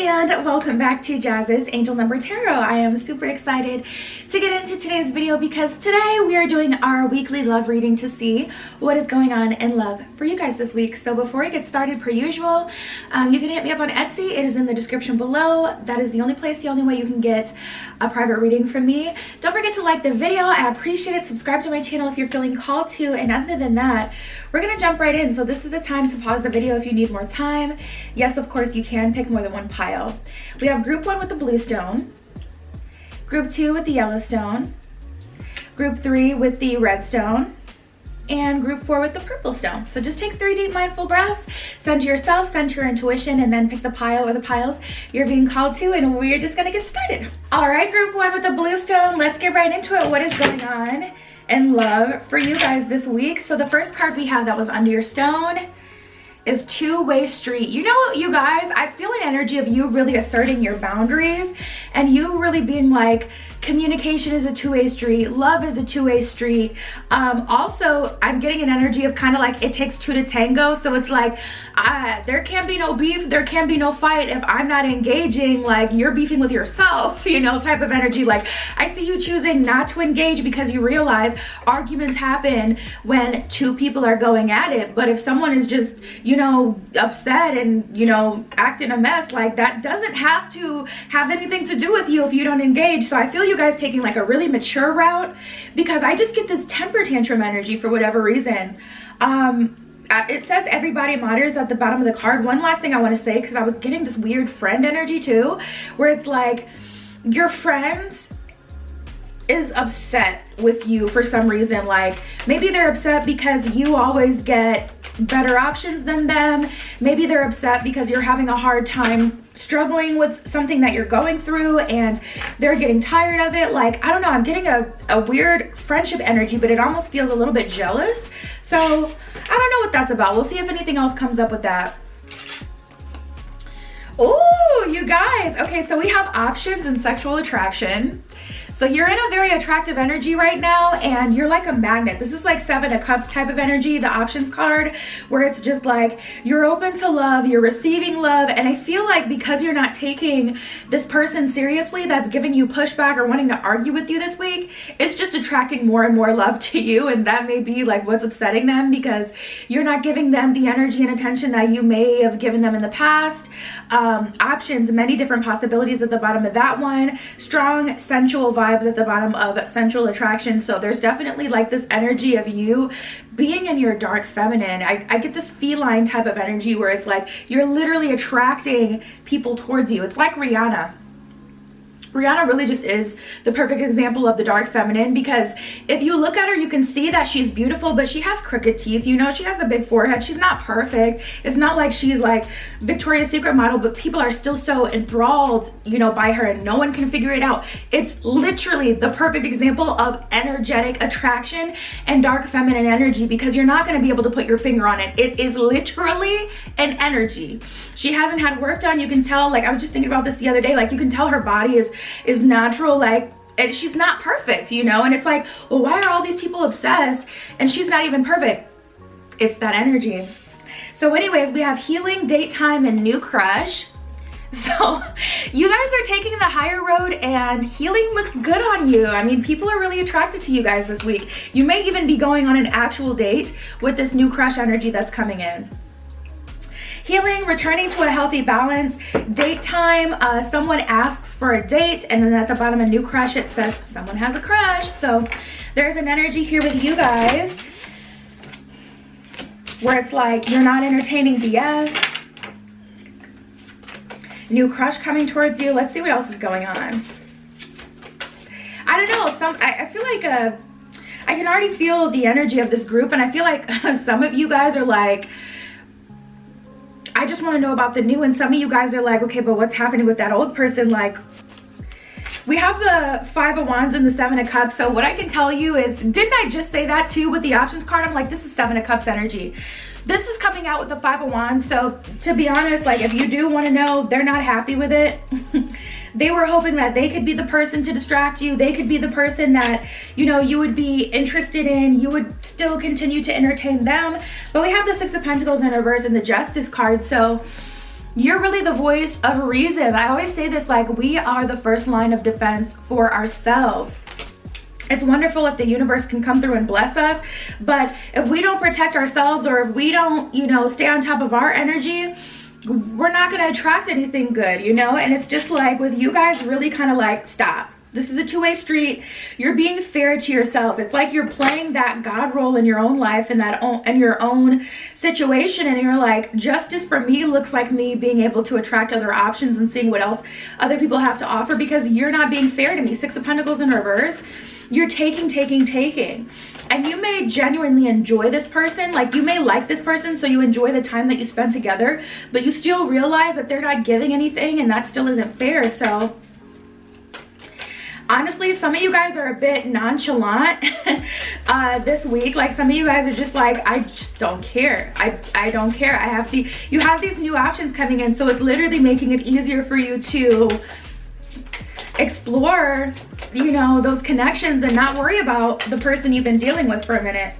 and welcome back to Jazz's Angel Number Tarot. I am super excited to get into today's video because today we are doing our weekly love reading to see what is going on in love for you guys this week. So before we get started, per usual, you can hit me up on Etsy. It is in the description below. That is the only way you can get a private reading from me. Don't forget to like the video. I appreciate it. Subscribe to my channel if you're feeling called to. And other than that, we're gonna jump right in. So this is the time to pause the video if you need more time. Yes, of course, you can pick more than one pile. We have group 1 with the blue stone, group 2 with the yellow stone, group 3 with the red stone, and group 4 with the purple stone. So just take 3 deep mindful breaths, center yourself, center your intuition, and then pick the pile or the piles you're being called to, and we're just gonna get started. All right, group 1 with the blue stone, let's get right into it. What is going on in love for you guys this week? So the first card we have that was under your stone is two-way street. You know, you guys, I feel an energy of you really asserting your boundaries and you really being like, communication is a two-way street, love is a two-way street. Also, I'm getting an energy of kind of like it takes two to tango. So it's like, there can be no beef, there can be no fight if I'm not engaging, like you're beefing with yourself, you know, type of energy. Like I see you choosing not to engage because you realize arguments happen when two people are going at it. But if someone is just, you know, upset and, you know, acting a mess, like that doesn't have to have anything to do with you if you don't engage. So I feel you guys taking like a really mature route because I just get this temper tantrum energy for whatever reason. It says everybody matters at the bottom of the card. One last thing I want to say, because I was getting this weird friend energy too, where it's like your friend is upset with you for some reason. Like maybe they're upset because you always get better options than them. Maybe they're upset because you're having a hard time struggling with something that you're going through and they're getting tired of it. Like, I don't know, I'm getting a weird friendship energy, but it almost feels a little bit jealous. So I don't know what that's about. We'll see if anything else comes up with that. Oh, you guys. Okay, so we have options and sexual attraction. So you're in a very attractive energy right now and you're like a magnet. This is like 7 of Cups type of energy, the options card, where it's just like you're open to love, you're receiving love. And I feel like because you're not taking this person seriously that's giving you pushback or wanting to argue with you this week, it's just attracting more and more love to you. And that may be like what's upsetting them because you're not giving them the energy and attention that you may have given them in the past. Options, many different possibilities at the bottom of that one. Strong sensual vibes at the bottom of sensual attraction. So there's definitely like this energy of you being in your dark feminine. I get this feline type of energy where it's like you're literally attracting people towards you. It's like Rihanna. Rihanna really just is the perfect example of the dark feminine, because if you look at her, you can see that she's beautiful, but she has crooked teeth, you know, she has a big forehead. She's not perfect. It's not like she's like Victoria's Secret model, but people are still so enthralled, you know, by her and no one can figure it out. It's literally the perfect example of energetic attraction and dark feminine energy, because you're not going to be able to put your finger on it. It is literally an energy. She hasn't had work done. You can tell, like I was just thinking about this the other day, like you can tell her body is natural, like, and she's not perfect, you know. And it's like, well, why are all these people obsessed and she's not even perfect? It's that energy. So anyways, we have healing, date time, and new crush. So you guys are taking the higher road and healing looks good on you. I mean, people are really attracted to you guys this week. You may even be going on an actual date with this new crush energy that's coming in. Healing, returning to a healthy balance. Date time, someone asks for a date, and then at the bottom of new crush it says someone has a crush. So there's an energy here with you guys where it's like you're not entertaining BS. New crush coming towards you. Let's see what else is going on. I don't know, I feel like I can already feel the energy of this group, and I feel like some of you guys are like, I just want to know about the new, and some of you guys are like, okay, but what's happening with that old person? Like, we have the 5 of Wands and the 7 of Cups. So what I can tell you is, didn't I just say that too with the options card? I'm like, this is 7 of Cups energy. This is coming out with the 5 of Wands. So to be honest, like if you do want to know, they're not happy with it. They were hoping that they could be the person to distract you. They could be the person that, you know, you would be interested in. You would still continue to entertain them. But we have the 6 of Pentacles in reverse and the Justice card. So you're really the voice of reason. I always say this, like, we are the first line of defense for ourselves. It's wonderful if the universe can come through and bless us, but if we don't protect ourselves, or if we don't, you know, stay on top of our energy, we're not going to attract anything good, you know? And it's just like with you guys, really kind of like, stop. This is a two-way street. You're being fair to yourself. It's like you're playing that God role in your own life and your own situation, and you're like, justice for me looks like me being able to attract other options and seeing what else other people have to offer, because you're not being fair to me. 6 of Pentacles in reverse. You're taking. And you may genuinely enjoy this person. Like, you may like this person, so you enjoy the time that you spend together, but you still realize that they're not giving anything, and that still isn't fair. So honestly, some of you guys are a bit nonchalant this week. Like, some of you guys are just like, I just don't care. I don't care. You have these new options coming in, so it's literally making it easier for you to explore, you know, those connections and not worry about the person you've been dealing with for a minute.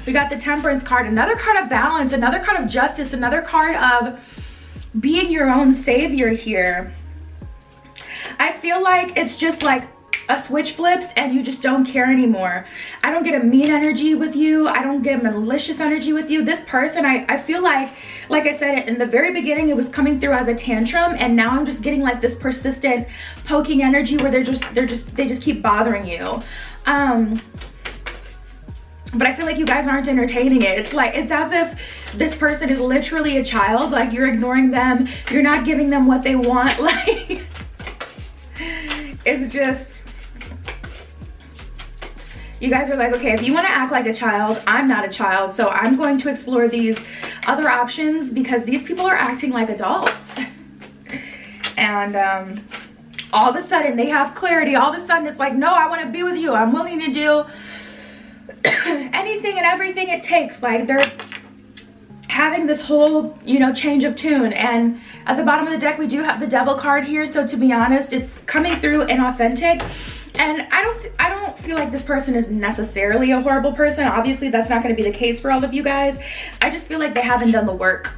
We got the Temperance card, another card of balance, another card of justice, another card of being your own savior here. I feel like it's just like a switch flips and you just don't care anymore. I don't get a mean energy with you. I don't get a malicious energy with you. This person, I feel like I said in the very beginning, it was coming through as a tantrum, and now I'm just getting like this persistent poking energy where they just keep bothering you. But I feel like you guys aren't entertaining it. It's as if this person is literally a child. Like, you're ignoring them. You're not giving them what they want. Like, it's just, you guys are like, okay, if you want to act like a child, I'm not a child, so I'm going to explore these other options because these people are acting like adults. And all of a sudden they have clarity. All of a sudden it's like, no, I want to be with you. I'm willing to do anything and everything it takes. Like, they're having this whole, you know, change of tune. And at the bottom of the deck, we do have the Devil card here. So to be honest, it's coming through inauthentic. And I don't feel like this person is necessarily a horrible person. Obviously, that's not going to be the case for all of you guys. I just feel like they haven't done the work.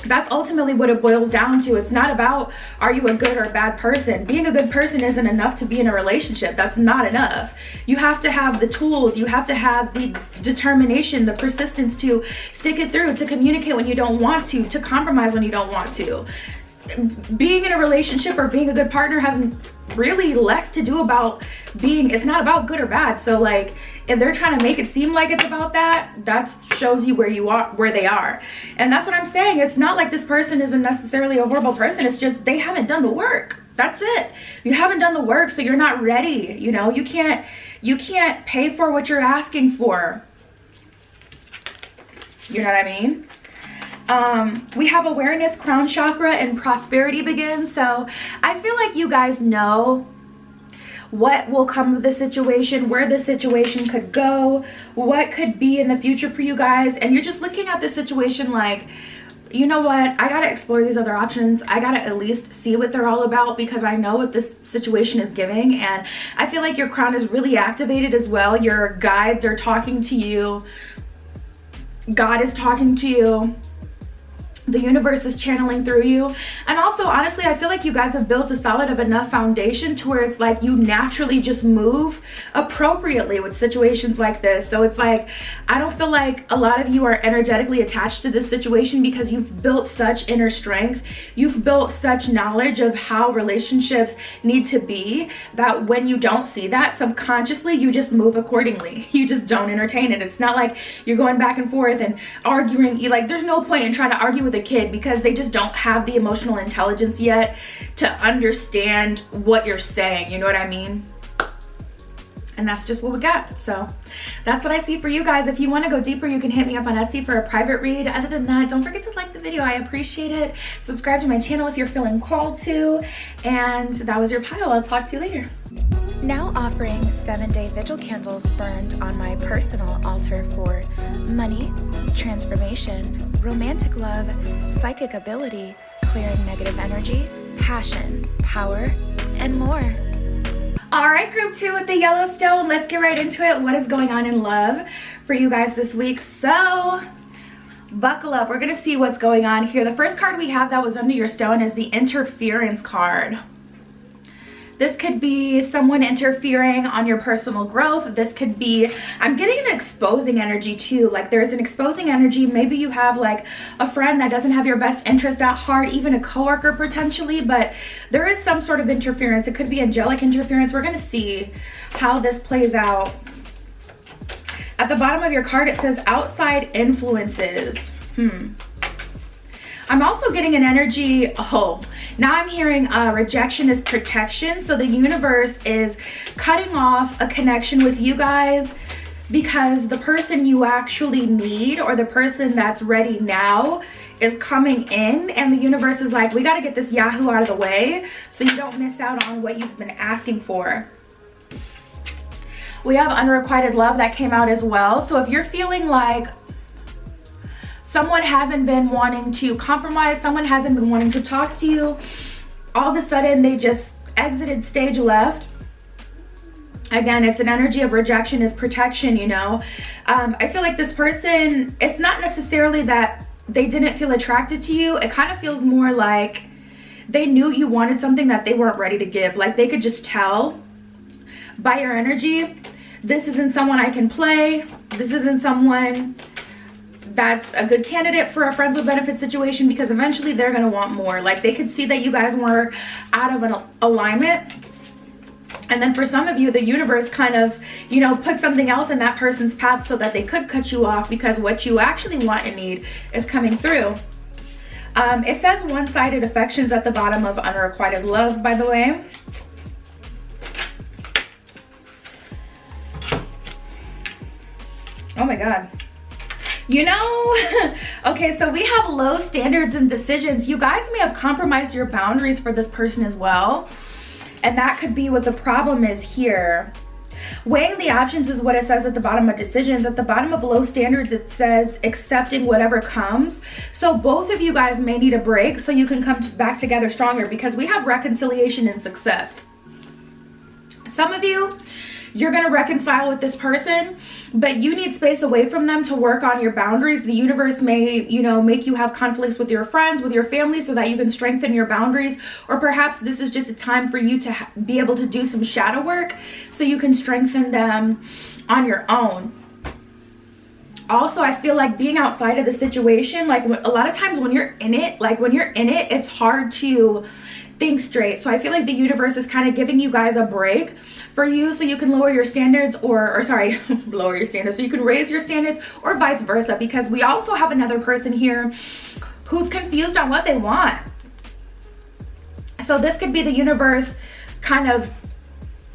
That's ultimately what it boils down to. It's not about, are you a good or a bad person? Being a good person isn't enough to be in a relationship. That's not enough. You have to have the tools. You have to have the determination, the persistence to stick it through, to communicate when you don't want to compromise when you don't want to. Being in a relationship or being a good partner has really less to do about being, it's not about good or bad. So like, if they're trying to make it seem like it's about that shows you where they are. And that's what I'm saying. It's not like this person isn't necessarily a horrible person. It's just they haven't done the work. That's it. You haven't done the work, so you're not ready. You know, you can't pay for what you're asking for. You know what I mean? We have awareness, crown chakra, and prosperity begins. So I feel like you guys know what will come of the situation, where the situation could go, what could be in the future for you guys. And you're just looking at the situation like, you know what, I gotta explore these other options. I gotta at least see what they're all about, because I know what this situation is giving. And I feel like your crown is really activated as well. Your guides are talking to you. God is talking to you. The universe is channeling through you. And also, honestly, I feel like you guys have built a solid of enough foundation to where it's like you naturally just move appropriately with situations like this. So it's like, I don't feel like a lot of you are energetically attached to this situation because you've built such inner strength. You've built such knowledge of how relationships need to be that when you don't see that, subconsciously, you just move accordingly. You just don't entertain it. It's not like you're going back and forth and arguing. Like, there's no point in trying to argue with a kid because they just don't have the emotional intelligence yet to understand what you're saying. You know what I mean? And that's just what we got. So that's what I see for you guys. If you want to go deeper, you can hit me up on Etsy for a private read. Other than that, don't forget to like the video. I appreciate it. Subscribe to my channel if you're feeling called to. And that was your pile. I'll talk to you later. Now offering 7-day vigil candles burned on my personal altar for money, transformation, romantic love, psychic ability, clearing negative energy, passion, power, and more. All right, group 2 with the Yellowstone. Let's get right into it. What is going on in love for you guys this week? So Buckle up. We're going to see what's going on here. The first card we have that was under your stone is the interference card. This could be someone interfering on your personal growth. This could be, I'm getting an exposing energy too. Like there's an exposing energy. Maybe you have like a friend that doesn't have your best interest at heart, even a coworker potentially, but there is some sort of interference. It could be angelic interference. We're going to see how this plays out. At the bottom of your card, it says outside influences. I'm also getting an energy, now I'm hearing rejection is protection. So the universe is cutting off a connection with you guys because the person you actually need, or the person that's ready now, is coming in, and the universe is like, we got to get this Yahoo out of the way so you don't miss out on what you've been asking for. We have unrequited love that came out as well. So if you're feeling like someone hasn't been wanting to compromise, someone hasn't been wanting to talk to you, all of a sudden they just exited stage left. Again, it's an energy of rejection is protection, you know. I feel like this person, it's not necessarily that they didn't feel attracted to you. It kind of feels more like they knew you wanted something that they weren't ready to give. Like they could just tell by your energy, this isn't someone I can play. This isn't someone that's a good candidate for a friends with benefit situation, because eventually they're going to want more. Like they could see that you guys were out of an alignment, and then for some of you the universe kind of, you know, put something else in that person's path so that they could cut you off, because what you actually want and need is coming through. It says one-sided affections at the bottom of unrequited love, by the way. Oh my god. You know, okay, so we have low standards and decisions. You guys may have compromised your boundaries for this person as well. And that could be what the problem is here. Weighing the options is what it says at the bottom of decisions. At the bottom of low standards, it says accepting whatever comes. So both of you guys may need a break so you can come back together stronger, because we have reconciliation and success. Some of you, you're going to reconcile with this person, but you need space away from them to work on your boundaries. The universe may, you know, make you have conflicts with your friends, with your family, so that you can strengthen your boundaries. Or perhaps this is just a time for you to be able to do some shadow work so you can strengthen them on your own. Also, I feel like being outside of the situation, like a lot of times when you're in it, it's hard to think straight. So I feel like the universe is kind of giving you guys a break for you so you can lower your standards, or sorry, lower your standards so you can raise your standards, or vice versa, because we also have another person here who's confused on what they want. So this could be the universe kind of,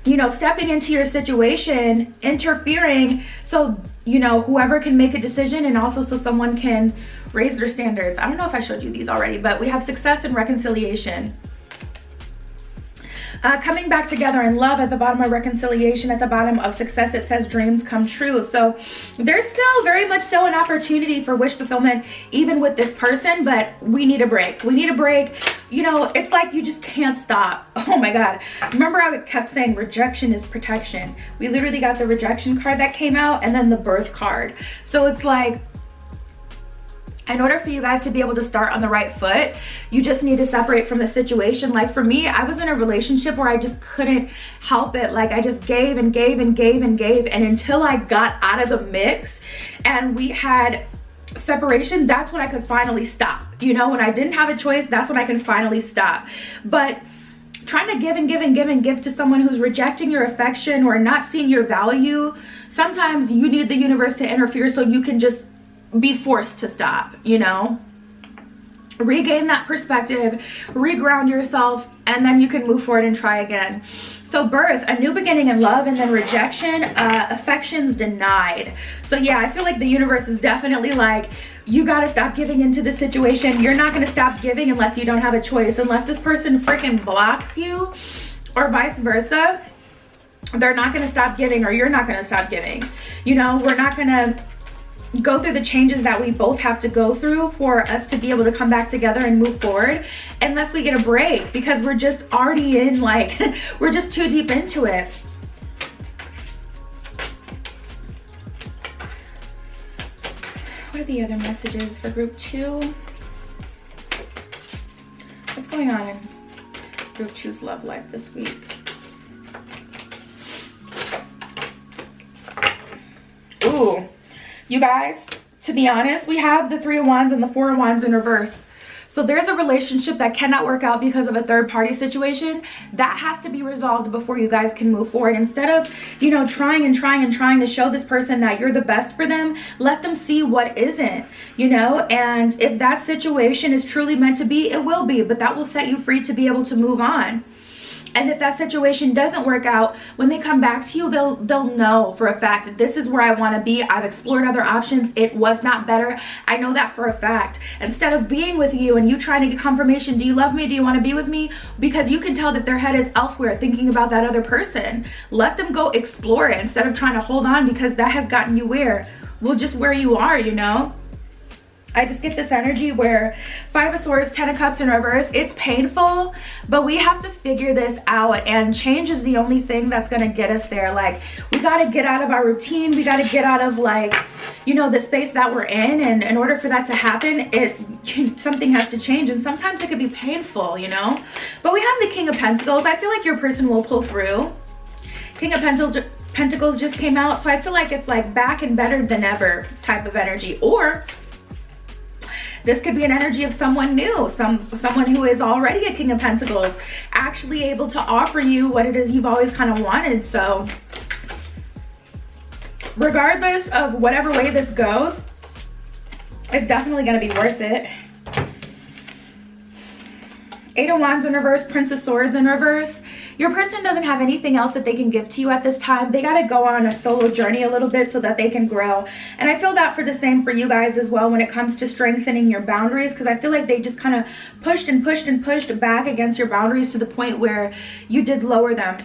you know, stepping into your situation, interfering, so, you know, whoever can make a decision, and also so someone can raise their standards. I don't know if I showed you these already, but we have success and reconciliation. Coming back together in love at the bottom of reconciliation. At the bottom of success, it says dreams come true. So there's still very much so an opportunity for wish fulfillment even with this person, but we need a break. We need a break. You know, it's like you just can't stop. Oh my god, remember I kept saying rejection is protection. We literally got the rejection card that came out, and then the birth card. So it's like, in order for you guys to be able to start on the right foot, you just need to separate from the situation. Like for me, I was in a relationship where I just couldn't help it. Like I just gave and gave and gave and gave, and until I got out of the mix and we had separation, that's when I could finally stop. You know, when I didn't have a choice, that's when I can finally stop. But trying to give and give and give and give to someone who's rejecting your affection or not seeing your value, sometimes you need the universe to interfere so you can just be forced to stop, you know? Regain that perspective, reground yourself, and then you can move forward and try again. So birth, a new beginning in love, and then rejection, affections denied. So yeah, I feel like the universe is definitely like, you gotta stop giving into the situation. You're not gonna stop giving unless you don't have a choice. Unless this person freaking blocks you, or vice versa, they're not gonna stop giving, or you're not gonna stop giving. You know, we're not gonna go through the changes that we both have to go through for us to be able to come back together and move forward unless we get a break, because we're just already in, like, we're just too deep into it. What are the other messages for group 2? What's going on in group 2's love life this week? Ooh, you guys, to be honest, we have the 3 of Wands and the 4 of Wands in reverse. So there's a relationship that cannot work out because of a third party situation. That has to be resolved before you guys can move forward. Instead of, you know, trying to show this person that you're the best for them, let them see what isn't, you know? And if that situation is truly meant to be, it will be, but that will set you free to be able to move on. And if that situation doesn't work out, when they come back to you, they'll know for a fact that this is where I want to be. I've explored other options. It was not better. I know that for a fact. Instead of being with you and you trying to get confirmation, do you love me? Do you want to be with me? Because you can tell that their head is elsewhere thinking about that other person. Let them go explore it instead of trying to hold on, because that has gotten you where? Well, just where you are, you know? I just get this energy where 5 of Swords, 10 of Cups in reverse. It's painful, but we have to figure this out, and change is the only thing that's gonna get us there. Like, we gotta get out of our routine. We gotta get out of, like, you know, the space that we're in, and in order for that to happen, something has to change, and sometimes it could be painful, you know? But we have the King of Pentacles. I feel like your person will pull through. King of Pentacles just came out, so I feel like it's like back and better than ever type of energy. Or this could be an energy of someone new, someone who is already a King of Pentacles, actually able to offer you what it is you've always kind of wanted. So regardless of whatever way this goes, it's definitely going to be worth it. 8 of Wands in reverse, Prince of Swords in reverse. Your person doesn't have anything else that they can give to you at this time. They got to go on a solo journey a little bit so that they can grow. And I feel that for the same for you guys as well when it comes to strengthening your boundaries, because I feel like they just kind of pushed and pushed and pushed back against your boundaries to the point where you did lower them.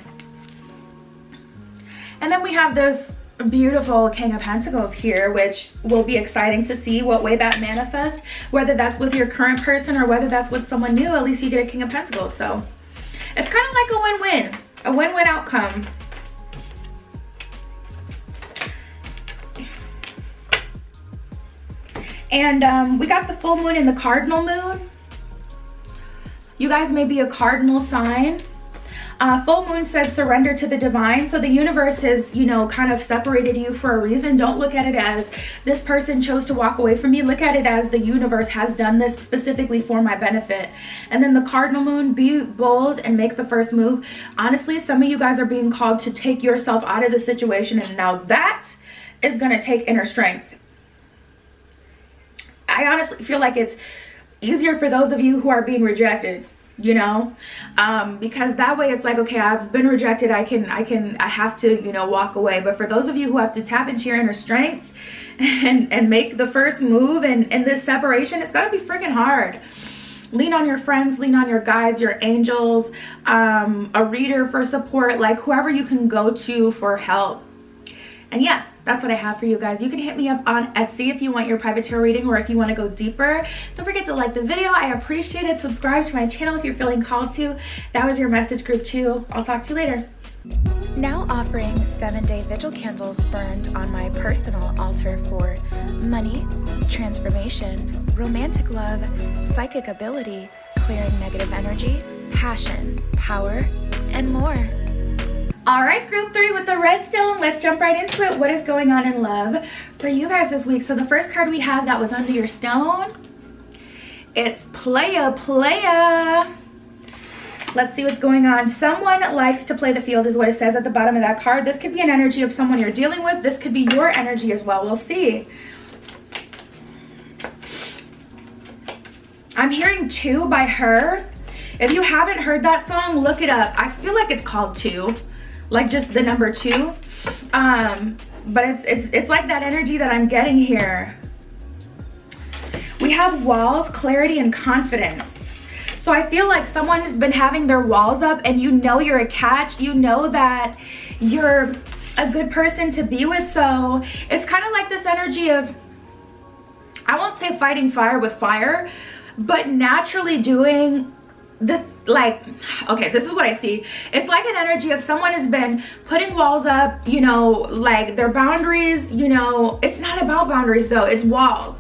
And then we have this beautiful King of Pentacles here, which will be exciting to see what way that manifests, whether that's with your current person or whether that's with someone new. At least you get a King of Pentacles. So it's kind of like a win-win outcome. And we got the full moon and the cardinal moon. You guys may be a cardinal sign. Full moon says surrender to the divine. So the universe has, you know, kind of separated you for a reason. Don't look at it as this person chose to walk away from me. Look at it as the universe has done this specifically for my benefit. And then the cardinal moon, be bold and make the first move. Honestly, some of you guys are being called to take yourself out of the situation, and now that is going to take inner strength. I honestly feel like it's easier for those of you who are being rejected, you know, because that way it's like, okay, I've been rejected, I have to, you know, walk away. But for those of you who have to tap into your inner strength and make the first move in this separation, it's gonna be freaking hard. Lean on your friends, lean on your guides, your angels, a reader for support, like whoever you can go to for help. And yeah, that's what I have for you guys. You can hit me up on Etsy if you want your private tarot reading, or if you want to go deeper. Don't forget to like the video. I appreciate it. Subscribe to my channel if you're feeling called to. That was your message, group 2. I'll talk to you later. Now offering 7-day vigil candles burned on my personal altar for money, transformation, romantic love, psychic ability, clearing negative energy, passion, power, and more. All right, group 3 with the red stone, let's jump right into it. What is going on in love for you guys this week? So the first card we have that was under your stone, it's playa. Let's see what's going on. Someone likes to play the field is what it says at the bottom of that card. This could be an energy of someone you're dealing with. This could be your energy as well. We'll see. I'm hearing 2 by Her. If you haven't heard that song, look it up. I feel like it's called 2. Like just the number 2, but it's like that energy that I'm getting here. We have walls, clarity, and confidence. So I feel like someone has been having their walls up, and you know you're a catch. You know that you're a good person to be with. So it's kind of like this energy of, I won't say fighting fire with fire, but naturally doing okay, this is what I see. It's like an energy of someone has been putting walls up, you know, like their boundaries, you know, it's not about boundaries though, it's walls.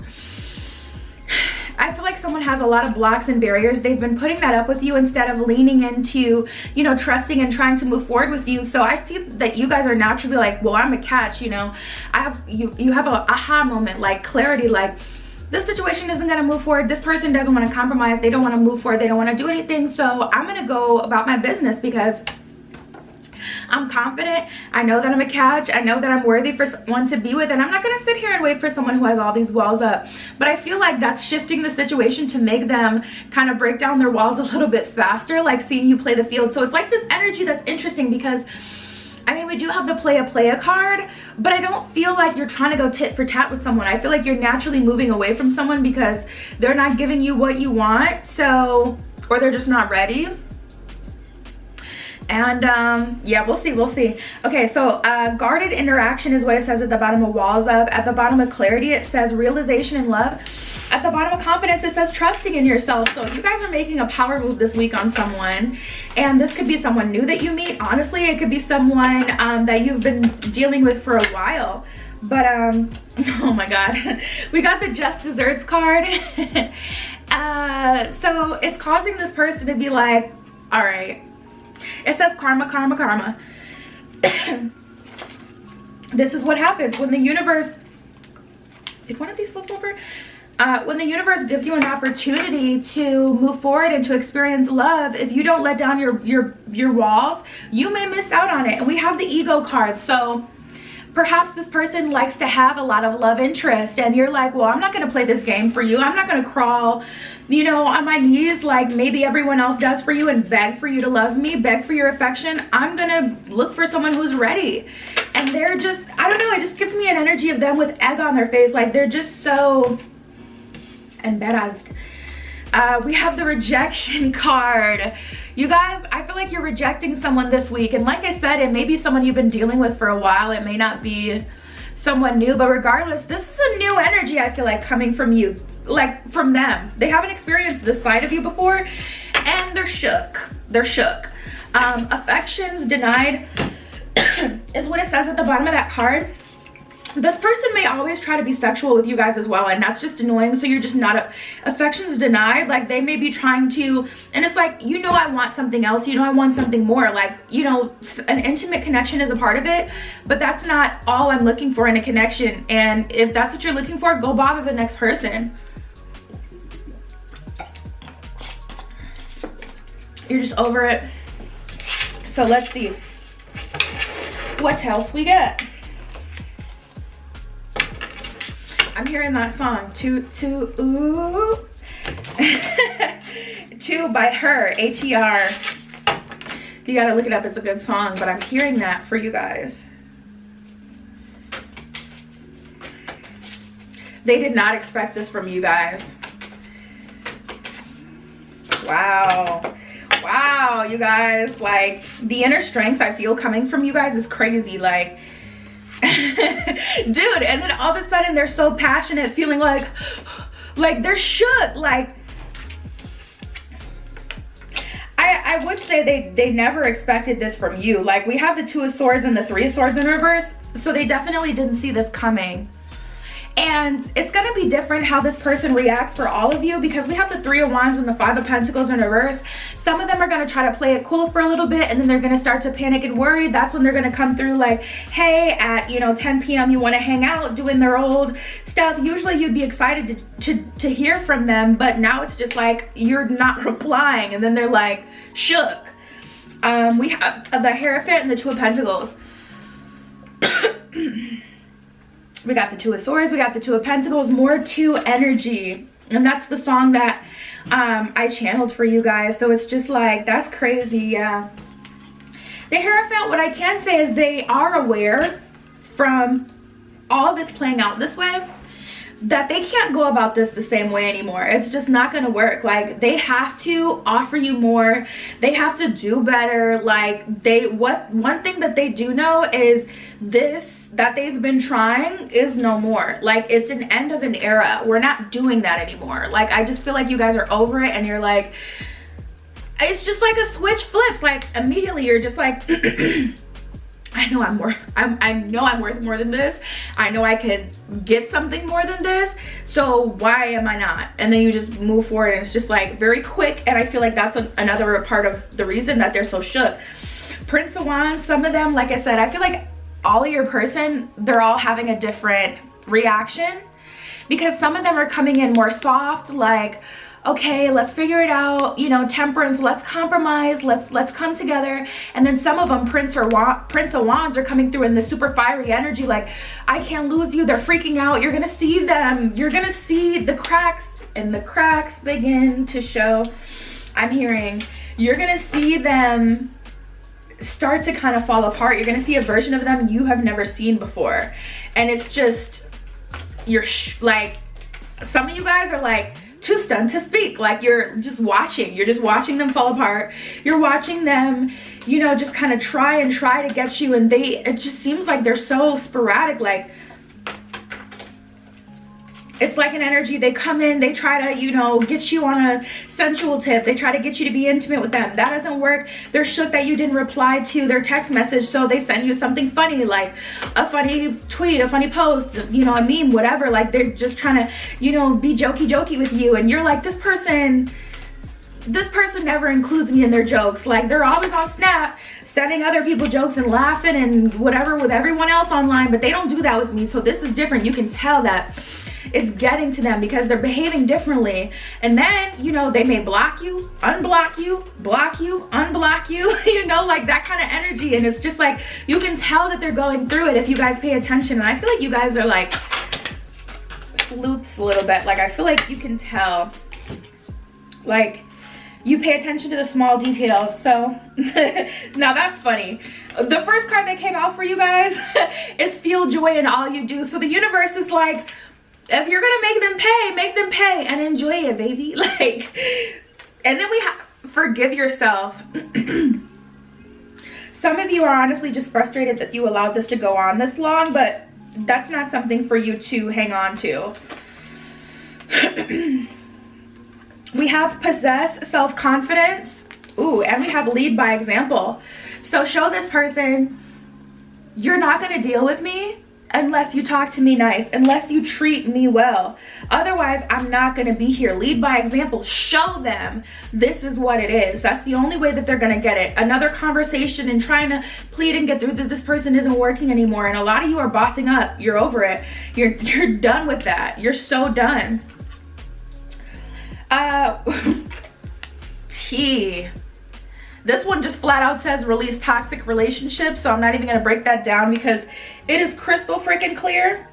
I feel like someone has a lot of blocks and barriers. They've been putting that up with you instead of leaning into, you know, trusting and trying to move forward with you. So I see that you guys are naturally like, well, I'm a catch, you know. You have a aha moment, like clarity, like this situation isn't gonna move forward. This person doesn't want to compromise. They don't want to move forward. They don't want to do anything. So I'm gonna go about my business because I'm confident. I know that I'm a catch. I know that I'm worthy for someone to be with, and I'm not gonna sit here and wait for someone who has all these walls up. But I feel like that's shifting the situation to make them kind of break down their walls a little bit faster, like seeing you play the field. So it's like this energy that's interesting because I mean, we do have the playa card, but I don't feel like you're trying to go tit for tat with someone. I feel like you're naturally moving away from someone because they're not giving you what you want, so, or they're just not ready. And yeah, we'll see. Okay, so guarded interaction is what it says at the bottom of walls up. At the bottom of clarity, it says realization and love. At the bottom of confidence, it says trusting in yourself. So you guys are making a power move this week on someone, and this could be someone new that you meet. Honestly, it could be someone that you've been dealing with for a while. But oh my god, we got the just desserts card. So it's causing this person to be like, all right. It says karma, karma, karma. This is what happens when the universe, did one of these flip over? When the universe gives you an opportunity to move forward and to experience love, if you don't let down your walls, you may miss out on it. And we have the ego card. So perhaps this person likes to have a lot of love interest, and you're like, well, I'm not going to play this game for you. I'm not going to crawl, you know, on my knees like maybe everyone else does for you and beg for you to love me, beg for your affection. I'm going to look for someone who's ready. And they're just, I don't know, it just gives me an energy of them with egg on their face. Like they're just so embarrassed. We have the rejection card. You guys, I feel like you're rejecting someone this week, and like I said, it may be someone you've been dealing with for a while. It may not be someone new, but regardless, this is a new energy I feel like coming from you, like from them. They haven't experienced this side of you before, and they're shook. Affections denied is what it says at the bottom of that card. This person may always try to be sexual with you guys as well, and that's just annoying. So you're just not affections denied. Like they may be trying to, and it's like, you know, I want something else, you know, I want something more. Like, you know, an intimate connection is a part of it, but that's not all I'm looking for in a connection. And if that's what you're looking for, go bother the next person. You're just over it. So let's see what else we get. I'm hearing that song, ooh. 2 by Her, H-E-R. You gotta look it up, it's a good song, but I'm hearing that for you guys. They did not expect this from you guys. Wow. Wow, you guys, like the inner strength I feel coming from you guys is crazy. Like, dude, and then all of a sudden they're so passionate, feeling like they're shook. Like I would say they never expected this from you. Like we have the 2 of Swords and the 3 of Swords in reverse, so they definitely didn't see this coming. And it's gonna be different how this person reacts for all of you, because we have the 3 of Wands and the 5 of Pentacles in reverse. Some of them are gonna try to play it cool for a little bit, and then they're gonna start to panic and worry. That's when they're gonna come through like, hey, at 10 p.m. you wanna hang out, doing their old stuff. Usually you'd be excited to hear from them, but now it's just like you're not replying, and then they're like shook. We have the Hierophant and the 2 of Pentacles. We got the 2 of Swords, we got the 2 of Pentacles, more 2 energy. And that's the song that I channeled for you guys. So it's just like, that's crazy, yeah. The Hierophant, what I can say is they are aware from all this playing out this way that they can't go about this the same way anymore. It's just not gonna work. Like they have to offer you more, they have to do better. Like one thing that they do know is this, that they've been trying is no more. Like it's an end of an era. We're not doing that anymore. Like I just feel like you guys are over it, and you're like, it's just like a switch flips. Like immediately you're just like I know I'm worth more than this. I know I could get something more than this. So why am I not? And then you just move forward, and it's just like very quick. And I feel like that's another part of the reason that they're so shook. Prince of Wands, some of them, like I said, I feel like all of your person, they're all having a different reaction, because some of them are coming in more soft, like, okay, let's figure it out, you know, temperance, let's compromise, let's come together. And then some of them, Prince of Wands, are coming through in the super fiery energy, like, I can't lose you. They're freaking out. You're gonna see them. You're gonna see the cracks, and the cracks begin to show. I'm hearing you're gonna see them start to kind of fall apart. You're gonna see a version of them you have never seen before, and it's just, you're like, some of you guys are like too stunned to speak. Like, you're just watching them fall apart. You're watching them, you know, just kind of try to get you, and it just seems like they're so sporadic. Like, it's like an energy, they come in, they try to, you know, get you on a sensual tip. They try to get you to be intimate with them. That doesn't work. They're shook that you didn't reply to their text message, so they send you something funny, like a funny tweet, a funny post, you know, a meme, whatever. Like, they're just trying to, you know, be jokey with you, and you're like, this person never includes me in their jokes. Like, they're always on Snap sending other people jokes and laughing and whatever with everyone else online, but they don't do that with me. So this is different. You can tell that it's getting to them because they're behaving differently. And then, you know, they may block you, unblock you, block you, unblock you, you know, like that kind of energy. And it's just like, you can tell that they're going through it if you guys pay attention. And I feel like you guys are like sleuths a little bit. Like, I feel like you can tell, like, you pay attention to the small details. So now that's funny. The first card that came out for you guys is feel joy in all you do. So the universe is like, if you're gonna make them pay and enjoy it, baby. Like, and then we have forgive yourself. Some of you are honestly just frustrated that you allowed this to go on this long, but that's not something for you to hang on to. We have possess, self-confidence. Ooh, and we have lead by example. So show this person, you're not gonna deal with me unless you talk to me nice, unless you treat me well. Otherwise, I'm not gonna be here. Lead by example. Show them this is what it is. That's the only way that they're gonna get it. Another conversation and trying to plead and get through that this person isn't working anymore. And a lot of you are bossing up. You're over it. You're done with that. You're so done. T. This one just flat out says release toxic relationships, so I'm not even gonna break that down because it is crystal freaking clear.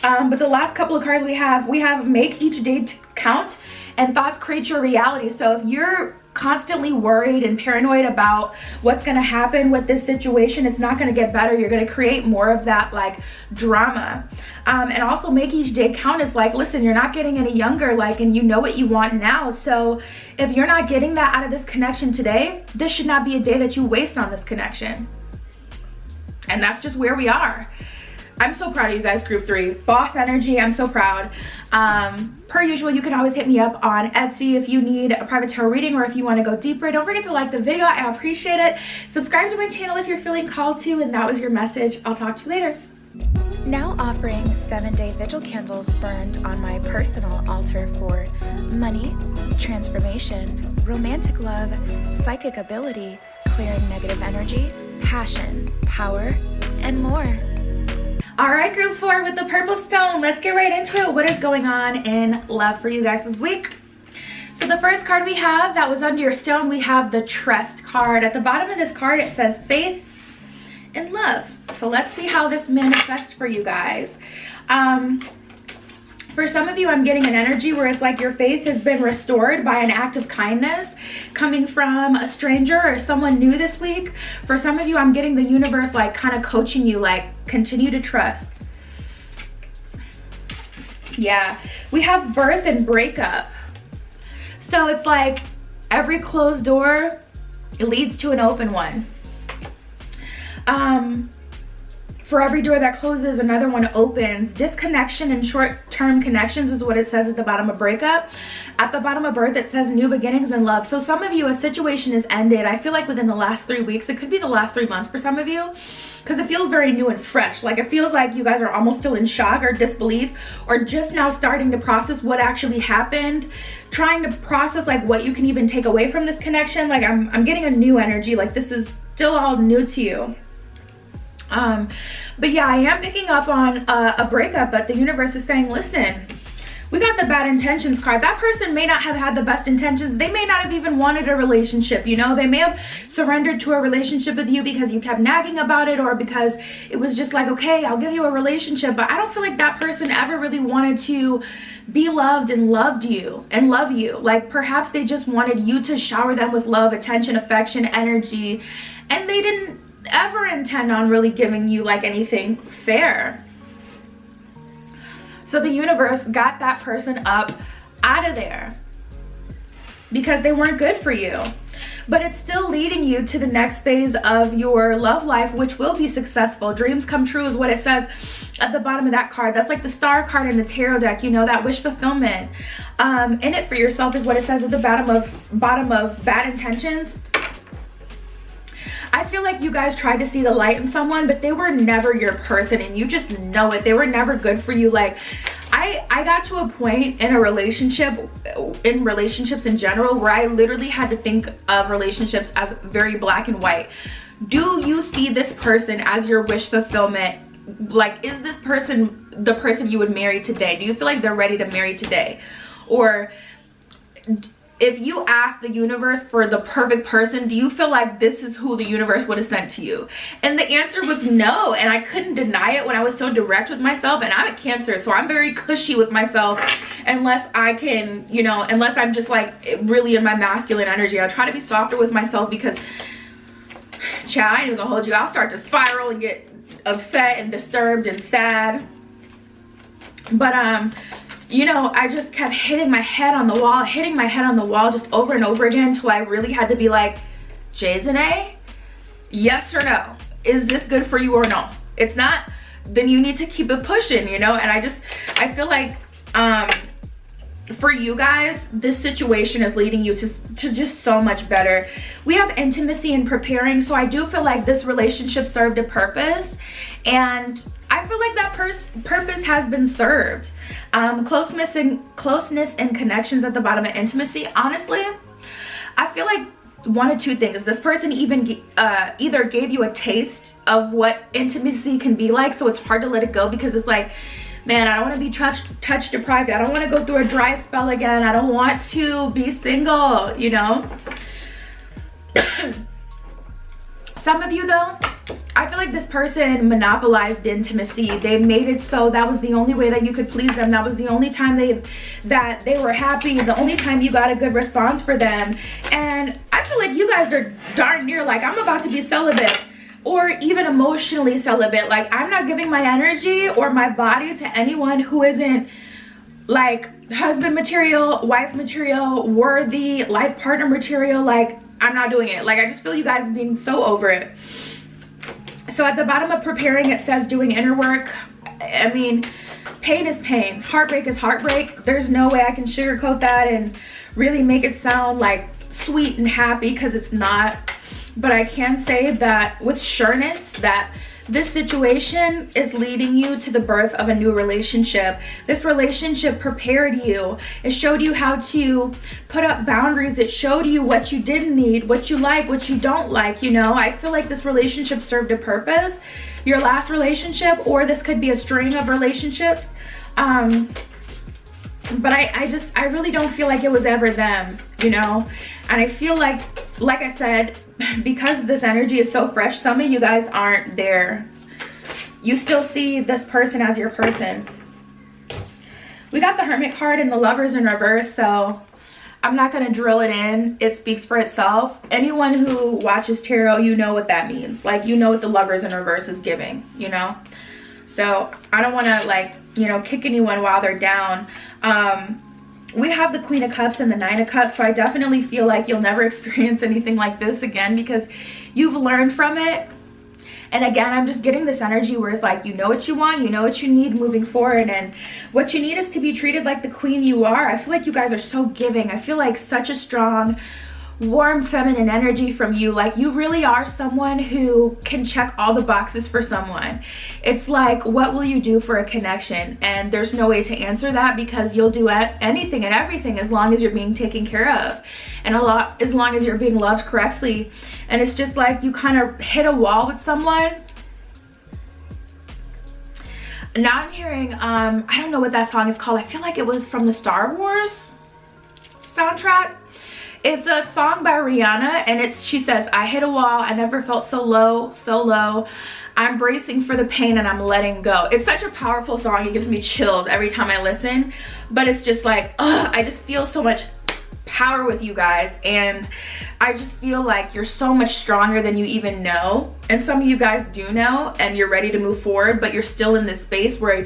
But the last couple of cards we have make each day count, and thoughts create your reality. So if you're constantly worried and paranoid about what's gonna happen with this situation, it's not gonna get better. You're gonna create more of that like drama. And also make each day count is like, listen, you're not getting any younger, like, and you know what you want now. So if you're not getting that out of this connection today, this should not be a day that you waste on this connection. And that's just where we are. I'm so proud of you guys, group 3. Boss energy, I'm so proud. Per usual, you can always hit me up on Etsy if you need a private tarot reading or if you want to go deeper. Don't forget to like the video, I appreciate it. Subscribe to my channel if you're feeling called to, and that was your message. I'll talk to you later. Now offering 7-day vigil candles burned on my personal altar for money, transformation, romantic love, psychic ability, clearing negative energy, passion, power, and more. All right, group 4 with the purple stone. Let's get right into it. What is going on in love for you guys this week? So the first card we have that was under your stone, we have the Trust card. At the bottom of this card, it says faith and love. So let's see how this manifests for you guys. For some of you, I'm getting an energy where it's like your faith has been restored by an act of kindness coming from a stranger or someone new this week. For some of you, I'm getting the universe like kind of coaching you, like continue to trust. Yeah, we have birth and breakup. So it's like every closed door, it leads to an open one. For every door that closes, another one opens. Disconnection and short-term connections is what it says at the bottom of breakup. At the bottom of birth, it says new beginnings in love. So some of you, a situation has ended. I feel like within the last 3 weeks. It could be the last 3 months for some of you, because it feels very new and fresh. Like, it feels like you guys are almost still in shock or disbelief, or just now starting to process what actually happened, trying to process like what you can even take away from this connection. Like, I'm getting a new energy. Like, this is still all new to you. But yeah, I am picking up on a breakup, but the universe is saying, listen, we got the bad intentions card. That person may not have had the best intentions. They may not have even wanted a relationship, you know? They may have surrendered to a relationship with you because you kept nagging about it, or because it was just like, okay, I'll give you a relationship. But I don't feel like that person ever really wanted to be loved and loved you and love you. Like, perhaps they just wanted you to shower them with love, attention, affection, energy, and they didn't ever intend on really giving you like anything fair. So the universe got that person up out of there because they weren't good for you. But it's still leading you to the next phase of your love life, which will be successful. Dreams come true is what it says at the bottom of that card. That's like the star card in the tarot deck, you know, that wish fulfillment. In it for yourself is what it says at the bottom of bad intentions. I feel like you guys tried to see the light in someone, but they were never your person, and you just know it. They were never good for you. Like, I got to a point in a relationship, in relationships in general, where I literally had to think of relationships as very black and white. Do you see this person as your wish fulfillment? Like, is this person the person you would marry today? Do you feel like they're ready to marry today? Or if you ask the universe for the perfect person, do you feel like this is who the universe would have sent to you? And the answer was no, and I couldn't deny it when I was so direct with myself. And I'm a Cancer, so I'm very cushy with myself unless I can, you know, unless I'm just like really in my masculine energy. I try to be softer with myself because, child, I ain't even gonna hold you. I'll start to spiral and get upset and disturbed and sad. But you know, I just kept hitting my head on the wall just over and over again until I really had to be like, Jayzane, yes or no? Is this good for you or no? It's not, then you need to keep it pushing, you know? And I feel like for you guys, this situation is leading you to just so much better. We have intimacy and preparing, so I do feel like this relationship served a purpose, and I feel like that purpose has been served. Closeness and connections at the bottom of intimacy. Honestly, I feel like one of two things. This person even either gave you a taste of what intimacy can be like, so it's hard to let it go because it's like, man, I don't want to be touch deprived. I don't want to go through a dry spell again. I don't want to be single, you know? Some of you though, I feel like this person monopolized intimacy. They made it so that was the only way that you could please them. That was the only time that they were happy, the only time you got a good response for them. And I feel like you guys are darn near like, I'm about to be celibate, or even emotionally celibate. Like, I'm not giving my energy or my body to anyone who isn't like husband material, wife material, worthy, life partner material. Like, I'm not doing it. Like, I just feel you guys being so over it. So at the bottom of preparing, it says doing inner work. I mean, pain is pain. Heartbreak is heartbreak. There's no way I can sugarcoat that and really make it sound like sweet and happy, because it's not. But I can say that with sureness that this situation is leading you to the birth of a new relationship. This relationship prepared you. It showed you how to put up boundaries. It showed you what you didn't need, what you like, what you don't like, you know? I feel like this relationship served a purpose. Your last relationship, or this could be a string of relationships. But I really don't feel like it was ever them, you know? And I feel like I said, because this energy is so fresh, some of you guys aren't there. You still see this person as your person. We got the Hermit card and the Lovers in reverse, so I'm not gonna drill it in. It speaks for itself. Anyone who watches tarot, you know what that means. Like, you know what the Lovers in reverse is giving, you know? So I don't wanna, like, you know, kick anyone while they're down. We have the Queen of Cups and the Nine of Cups, so I definitely feel like you'll never experience anything like this again because you've learned from it. And again, I'm just getting this energy where it's like, you know what you want, you know what you need moving forward, and what you need is to be treated like the queen you are. I feel like you guys are so giving. I feel like such a strong, warm, feminine energy from you. Like, you really are someone who can check all the boxes for someone. It's like, what will you do for a connection? And there's no way to answer that, because you'll do anything and everything as long as you're being taken care of, and as long as you're being loved correctly. And it's just like you kind of hit a wall with someone. Now I'm hearing, I don't know what that song is called. I feel like it was from the Star Wars soundtrack. It's a song by Rihanna, and she says, I hit a wall, I never felt so low, so low. I'm bracing for the pain and I'm letting go. It's such a powerful song. It gives me chills every time I listen, but it's just like, ugh, I just feel so much power with you guys, and I just feel like you're so much stronger than you even know. And some of you guys do know, and you're ready to move forward, but you're still in this space where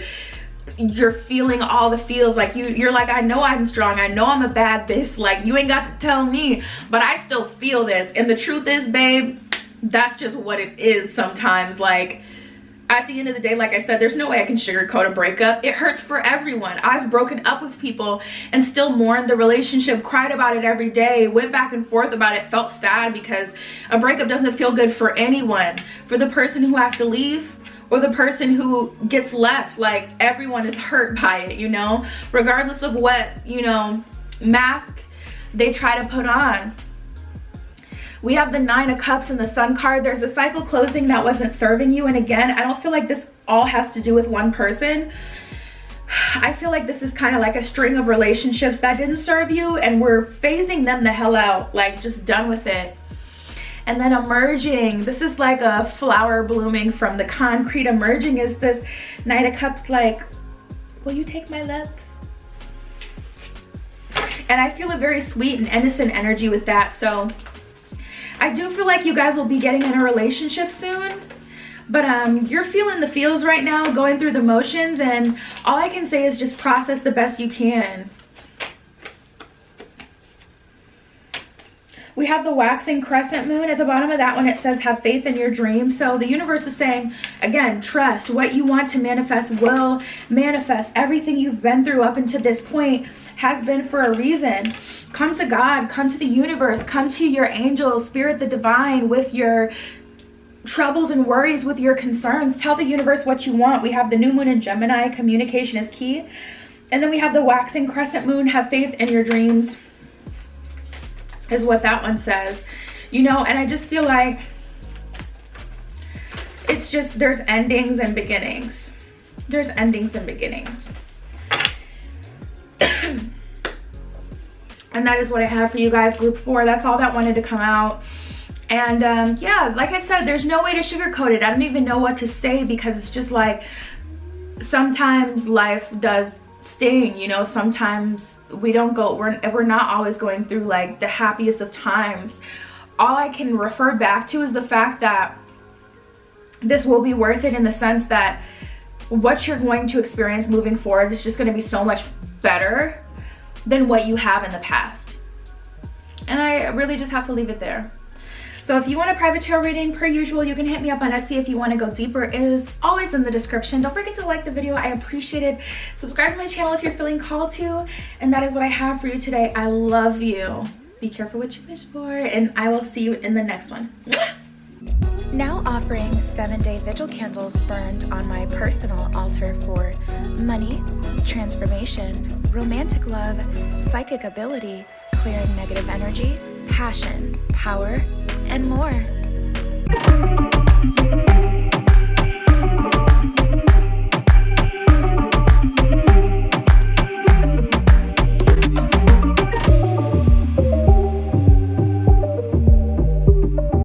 you're feeling all the feels. Like you're like, I know I'm strong, I know I'm a bad bitch, like you ain't got to tell me, but I still feel this. And the truth is, babe, that's just what it is sometimes. Like, at the end of the day, like I said, there's no way I can sugarcoat a breakup. It hurts for everyone. I've broken up with people and still mourned the relationship, cried about it every day, went back and forth about it, felt sad, because a breakup doesn't feel good for anyone. For the person who has to leave, or the person who gets left, like, everyone is hurt by it, you know, regardless of what, you know, mask they try to put on. We have the 9 of Cups and the Sun card. There's a cycle closing that wasn't serving you. And again, I don't feel like this all has to do with one person. I feel like this is kind of like a string of relationships that didn't serve you, and we're phasing them the hell out, like just done with it. And then emerging, this is like a flower blooming from the concrete. Emerging is this Knight of Cups, like, will you take my lips? And I feel a very sweet and innocent energy with that. So I do feel like you guys will be getting in a relationship soon, but you're feeling the feels right now, going through the motions, and all I can say is just process the best you can. We have the waxing crescent moon. At the bottom of that one, it says, have faith in your dreams. So the universe is saying, again, trust. What you want to manifest will manifest. Everything you've been through up until this point has been for a reason. Come to God, come to the universe, come to your angels, spirit, the divine, with your troubles and worries, with your concerns. Tell the universe what you want. We have the new moon in Gemini. Communication is key. And then we have the waxing crescent moon. Have faith in your dreams, is what that one says, you know. And I just feel like it's just, there's endings and beginnings. There's endings and beginnings. And that is what I have for you guys, group 4. That's all that wanted to come out. And yeah, like I said, there's no way to sugarcoat it. I don't even know what to say, because it's just like, sometimes life does sting, you know. Sometimes we don't go, we're not always going through like the happiest of times. All I can refer back to is the fact that this will be worth it, in the sense that what you're going to experience moving forward is just going to be so much better than what you have in the past. And I really just have to leave it there. So if you want a private tarot reading, per usual, you can hit me up on Etsy if you want to go deeper. It is always in the description. Don't forget to like the video. I appreciate it. Subscribe to my channel if you're feeling called to. And that is what I have for you today. I love you. Be careful what you wish for, and I will see you in the next one. Now offering 7-day vigil candles burned on my personal altar for money, transformation, romantic love, psychic ability, clearing negative energy, passion, power, and more.